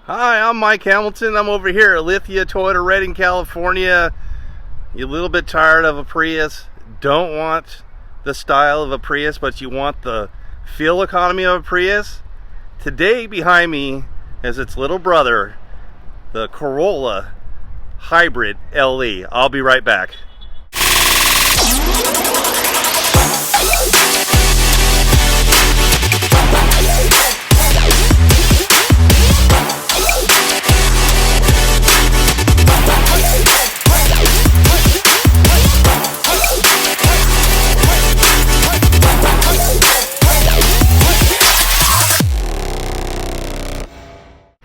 Hi, I'm Mike Hamilton. I'm over here at Lithia Toyota Redding, California. You're a little bit tired of a Prius, don't want the style of a Prius, but you want the fuel economy of a Prius? Today behind me is its little brother, the Corolla Hybrid LE. I'll be right back.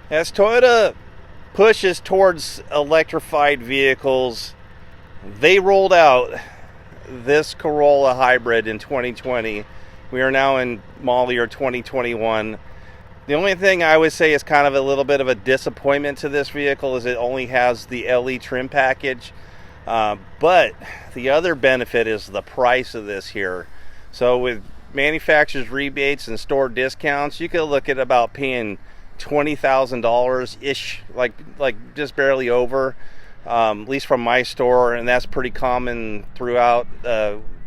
As Toyota pushes towards electrified vehicles, they rolled out this Corolla Hybrid in 2020. We are now in model year 2021. The only thing I would say is kind of a little bit of a disappointment to this vehicle is it only has the LE trim package. But the other benefit is the price of this here. So with manufacturer's rebates and store discounts, you could look at about paying $20,000 ish, like just barely over, at least from my store, and that's pretty common throughout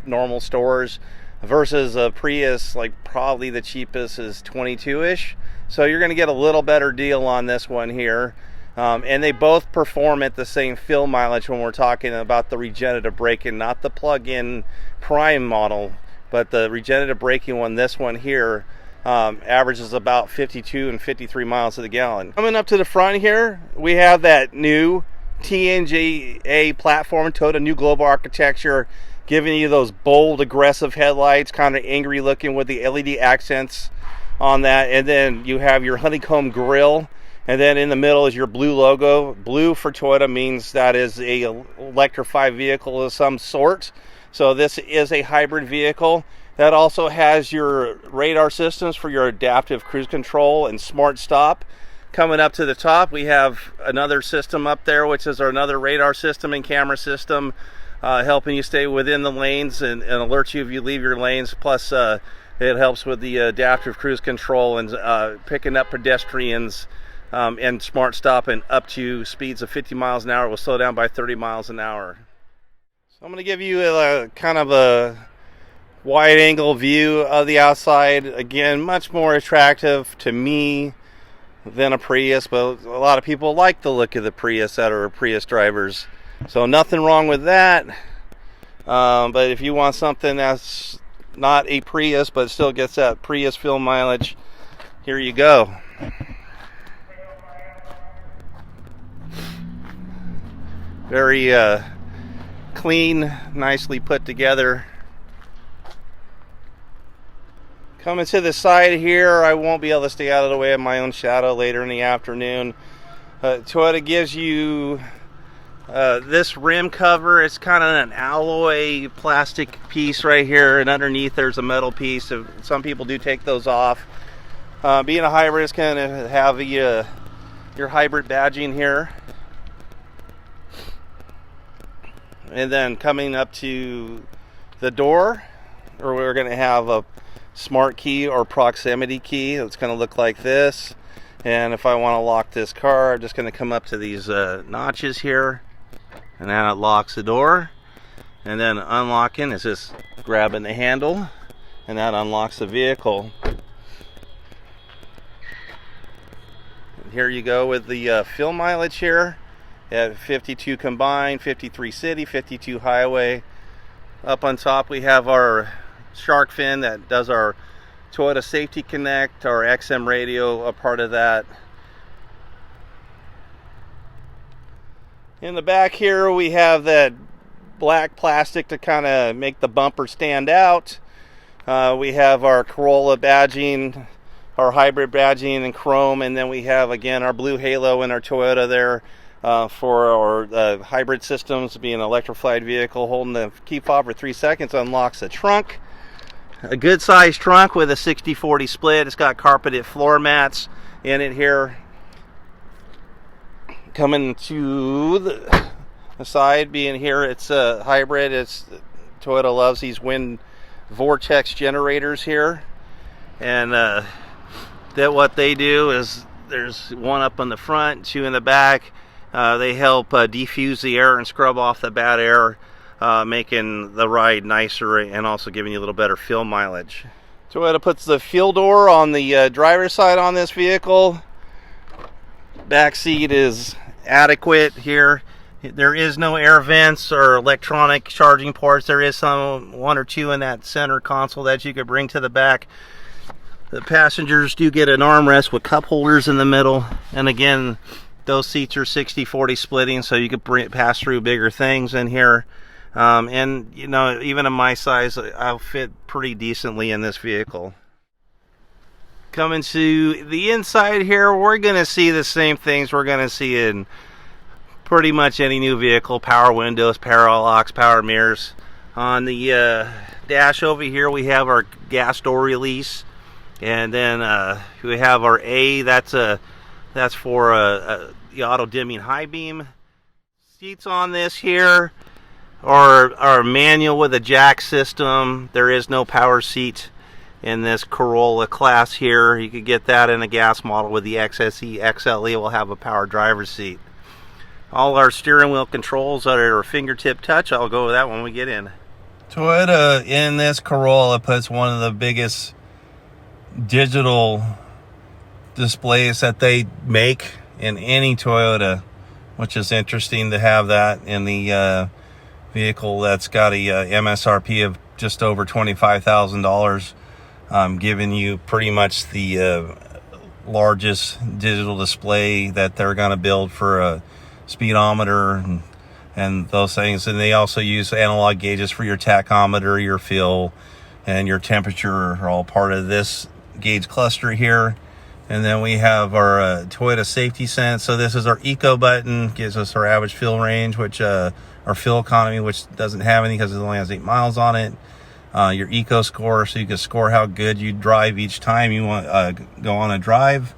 normal stores. Versus a Prius, like probably the cheapest is 22-ish. So you're going to get a little better deal on this one here. And they both perform at the same fuel mileage when we're talking about the regenerative braking, not the plug-in prime model, but the regenerative braking one. This one here averages about 52 and 53 miles to the gallon. Coming up to the front here, we have that new TNGA platform, Toyota New Global Architecture, giving you those bold, aggressive headlights, kind of angry looking with the LED accents on that. And then you have your honeycomb grille, and then in the middle is your blue logo. Blue for Toyota means that is a electrified vehicle of some sort. So this is a hybrid vehicle. That also has your radar systems for your adaptive cruise control and smart stop. Coming up to the top, we have another system up there, which is another radar system and camera system, helping you stay within the lanes and alert you if you leave your lanes. Plus, it helps with the adaptive cruise control and picking up pedestrians and smart stopping up to speeds of 50 miles an hour. It will slow down by 30 miles an hour. So I'm going to give you a kind of a wide angle view of the outside. Again, much more attractive to me than a Prius, but a lot of people like the look of the Prius that are Prius drivers, so nothing wrong with that. But if you want something that's not a Prius but still gets that Prius fuel mileage, here you go. Very clean, nicely put together. Coming to the side here, I won't be able to stay out of the way of my own shadow later in the afternoon. Toyota gives you this rim cover. It's kind of an alloy plastic piece right here, and underneath there's a metal piece. So some people do take those off. Being a hybrid, it's going to have your hybrid badging here. And then coming up to the door, we're going to have a smart key or proximity key. It's going to look like this. And if I want to lock this car, I'm just going to come up to these notches here, and then it locks the door. And then unlocking is just grabbing the handle, and that unlocks the vehicle. And here you go with the fuel mileage here at 52 combined, 53 city, 52 highway. Up on top we have our shark fin that does our Toyota Safety Connect, our XM radio, a part of that. In the back here we have that black plastic to kind of make the bumper stand out. We have our Corolla badging, our hybrid badging in chrome, and then we have again our blue halo in our Toyota there for our hybrid systems. Being an electrified vehicle, holding the key fob for 3 seconds unlocks the trunk. A good sized trunk with a 60-40 split. It's got carpeted floor mats in it here. Coming to the side, being here, it's a hybrid. Toyota loves these wind vortex generators here, and that what they do is There's one up on the front, two in the back. They help diffuse the air and scrub off the bad air, making the ride nicer and also giving you a little better fuel mileage. Toyota puts the fuel door on the driver's side on this vehicle. Back seat is adequate here. There is no air vents or electronic charging ports. There is one or two in that center console that you could bring to the back. The passengers do get an armrest with cup holders in the middle, and again, those seats are 60-40 splitting, so you could pass through bigger things in here. And you know, even in my size, I'll fit pretty decently in this vehicle. Coming to the inside here, we're going to see the same things we're going to see in pretty much any new vehicle. Power windows, power locks, power mirrors. On the dash over here, we have our gas door release, and then we have our A. That's for the auto dimming high beam. Seats on this here are manual with a jack system. There is no power seat in this Corolla class here. You could get that in a gas model. With the XSE XLE will have a power driver's seat. All our steering wheel controls are fingertip touch. I'll go with that when we get in. Toyota in this Corolla puts one of the biggest digital displays that they make in any Toyota, which is interesting to have that in the vehicle that's got a MSRP of just over $25,000, giving you pretty much the largest digital display that they're going to build for a speedometer and those things. And they also use analog gauges for your tachometer, your fuel, and your temperature are all part of this gauge cluster here. And then we have our Toyota Safety Sense. So this is our Eco button, gives us our average fuel range, which our fuel economy, which doesn't have any because it only has 8 miles on it. Your Eco score, so you can score how good you drive each time you want go on a drive.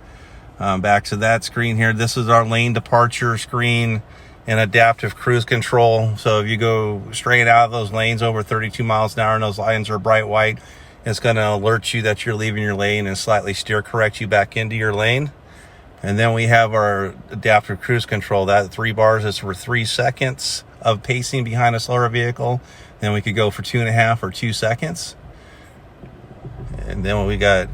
Back to that screen here. This is our lane departure screen and adaptive cruise control. So if you go straight out of those lanes over 32 miles an hour and those lines are bright white, it's going to alert you that you're leaving your lane and slightly steer correct you back into your lane. And then we have our adaptive cruise control. That 3 bars is for 3 seconds of pacing behind a slower vehicle. Then we could go for 2.5 or 2 seconds. And then we got,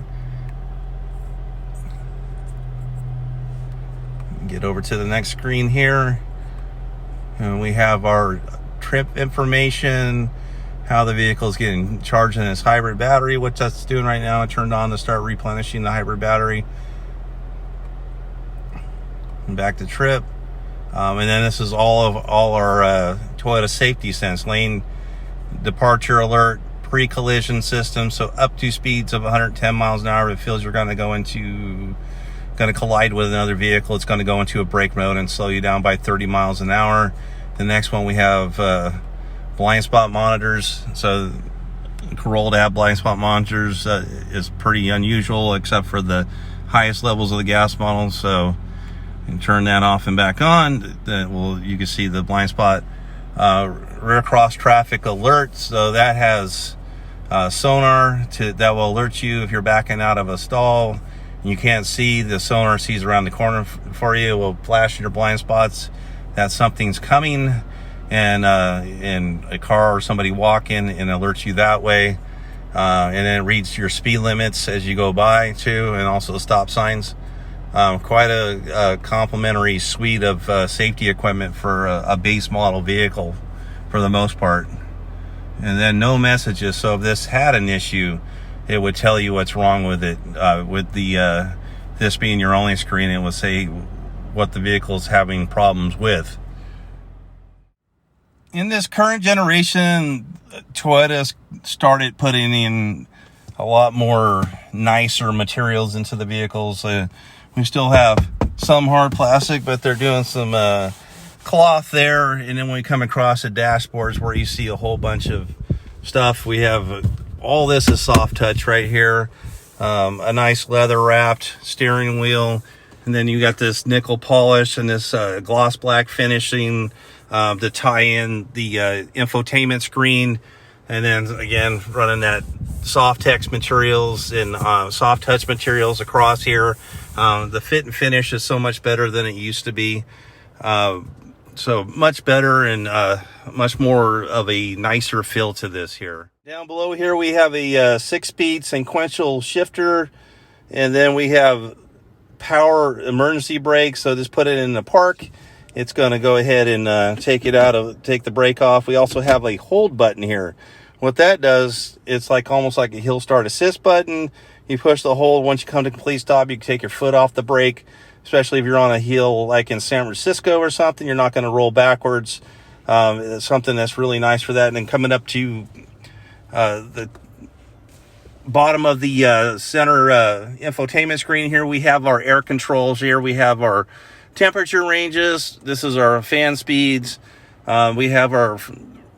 get over to the next screen here, and we have our trip information, how the vehicle is getting charged in its hybrid battery, which that's doing right now. It turned on to start replenishing the hybrid battery. And back to trip. And then this is all our Toyota Safety Sense, lane departure alert, pre-collision system. So up to speeds of 110 miles an hour, it feels you're going to collide with another vehicle, it's going to go into a brake mode and slow you down by 30 miles an hour. The next one, we have blind spot monitors. So Corolla to have blind spot monitors is pretty unusual, except for the highest levels of the gas model. So you can turn that off and back on. You can see the blind spot rear cross traffic alert. So that has sonar that will alert you if you're backing out of a stall. You can't see, the sonar sees around the corner for you. It will flash your blind spots that something's coming, and a car or somebody walking, and alerts you that way. And then it reads your speed limits as you go by too, and also stop signs. Quite a complimentary suite of safety equipment for a base model vehicle for the most part. And then no messages. So if this had an issue, it would tell you what's wrong with it. With the this being your only screen, it would say what the vehicle's having problems with. In this current generation, Toyota started putting in a lot more nicer materials into the vehicles. We still have some hard plastic, but they're doing some cloth there. And then when we come across the dashboards where you see a whole bunch of stuff, we have all this is soft touch right here. A nice leather wrapped steering wheel. And then you got this nickel polish and this gloss black finishing to tie in the infotainment screen. And then again, running that soft text materials and soft touch materials across here The fit and finish is so much better than it used to be. So much better and much more of a nicer feel to this here. Down below here we have a 6-speed sequential shifter, and then we have power emergency brake. So just put it in the park, it's going to go ahead and take the brake off. We also have a hold button here. What that does, it's like almost like a hill start assist button. You push the hold. Once you come to complete stop, you can take your foot off the brake, especially if you're on a hill like in San Francisco or something. You're not going to roll backwards. It's something that's really nice for that. And then coming up to the bottom of the center infotainment screen here, we have our air controls here. We have our temperature ranges. This is our fan speeds. We have our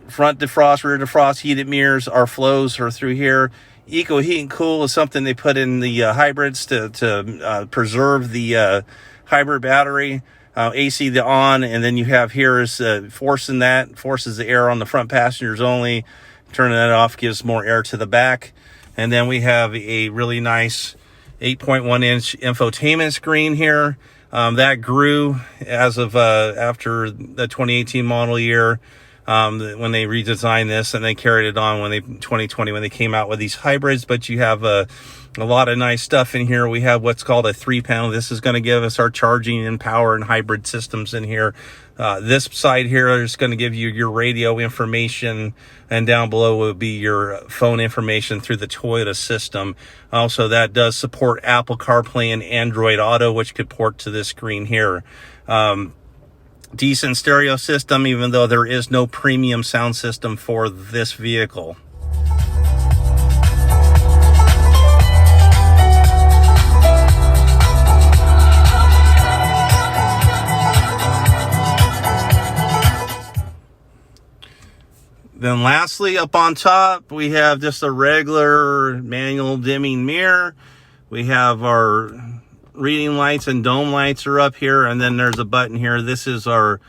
front defrost, rear defrost, heated mirrors. Our flows are through here. Eco Heat and Cool is something they put in the hybrids to preserve the hybrid battery. AC the on, and then you have here is forces the air on the front passengers only. Turning that off gives more air to the back. And then we have a really nice 8.1-inch infotainment screen here. That grew as of after the 2018 model year. When they redesigned this, and they carried it on 2020 when they came out with these hybrids. But you have a lot of nice stuff in here. We have what's called a 3-panel. This is going to give us our charging and power and hybrid systems in here. This side here is going to give you your radio information, and down below will be your phone information through the Toyota system. Also, that does support Apple CarPlay and Android Auto, which could port to this screen here. Decent stereo system, even though there is no premium sound system for this vehicle. Then lastly, up on top, we have just a regular manual dimming mirror. We have our reading lights and dome lights are up here, and then there's a button here. This is our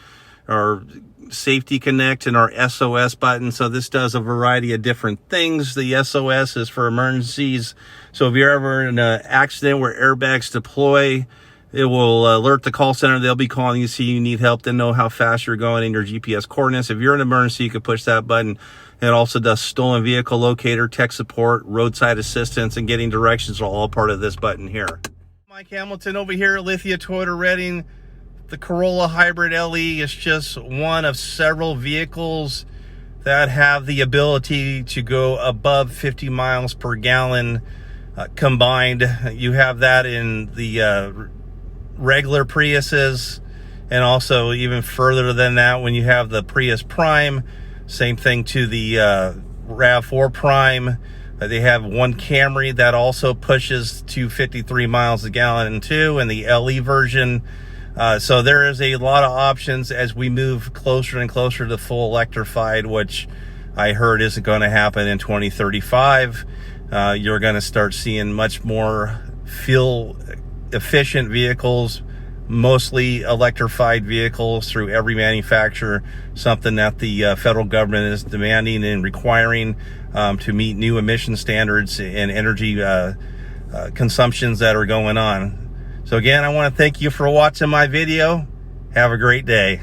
safety connect and our SOS button. So this does a variety of different things. The SOS is for emergencies. So if you're ever in an accident where airbags deploy, it will alert the call center. They'll be calling you, see you need help. They know how fast you're going in your GPS coordinates. If you're in an emergency, you can push that button. It also does stolen vehicle locator, tech support, roadside assistance, and getting directions are all part of this button here. Mike Hamilton over here at Lithia Toyota Reading. The Corolla Hybrid LE is just one of several vehicles that have the ability to go above 50 miles per gallon combined. You have that in the regular Priuses, and also even further than that when you have the Prius Prime. Same thing to the RAV4 Prime. They have one Camry that also pushes to 53 miles a gallon too, and the LE version. So there is a lot of options as we move closer and closer to full electrified, which I heard isn't going to happen in 2035. You're going to start seeing much more fuel efficient vehicles, mostly electrified vehicles through every manufacturer, something that the federal government is demanding and requiring to meet new emission standards and energy consumptions that are going on. So again, I want to thank you for watching my video. Have a great day.